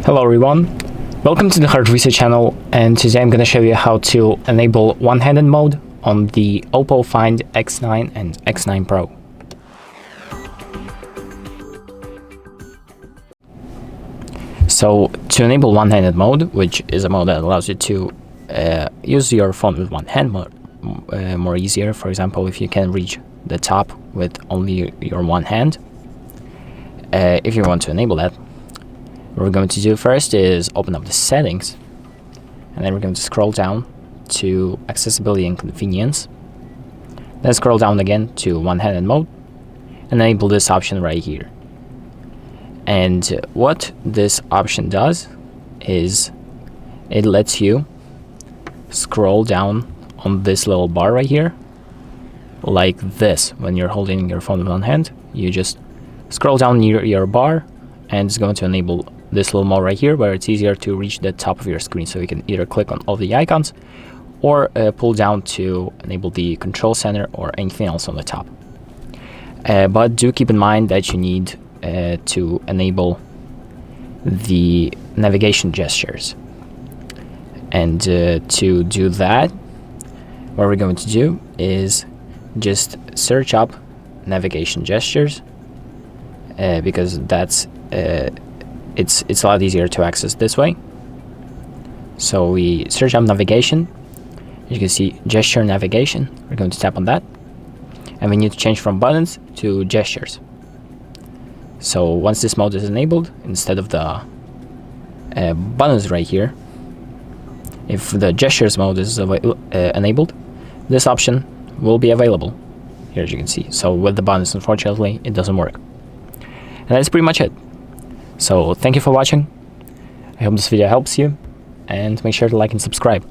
Hello everyone, welcome to the HardReset channel, and today I'm going to show you how to enable one-handed mode on the OPPO Find X9 and X9 Pro. So to enable one-handed mode, which is a mode that allows you to use your phone with one hand more easier, for example, if you can reach the top with only your one hand, if you want to enable that, what we're going to do first is open up the settings, and then we're going to scroll down to accessibility and convenience, then scroll down again to one-handed mode and enable this option right here. And what this option does is it lets you scroll down on this little bar right here like this. When you're holding your phone with one hand, you just scroll down near your bar, and it's going to enable this little mode right here where it's easier to reach the top of your screen, so you can either click on all the icons or pull down to enable the control center or anything else on the top. But do keep in mind that you need to enable the navigation gestures, and to do that, what we're going to do is just search up navigation gestures, because that's it's a lot easier to access this way. So we search up navigation. As you can see, gesture navigation. We're going to tap on that, and we need to change from buttons to gestures. So once this mode is enabled, instead of the buttons right here, if the gestures mode is enabled, this option will be available here, as you can see. So with the buttons, unfortunately, it doesn't work. And that's pretty much it. So thank you for watching. I hope this video helps you, and make sure to like and subscribe.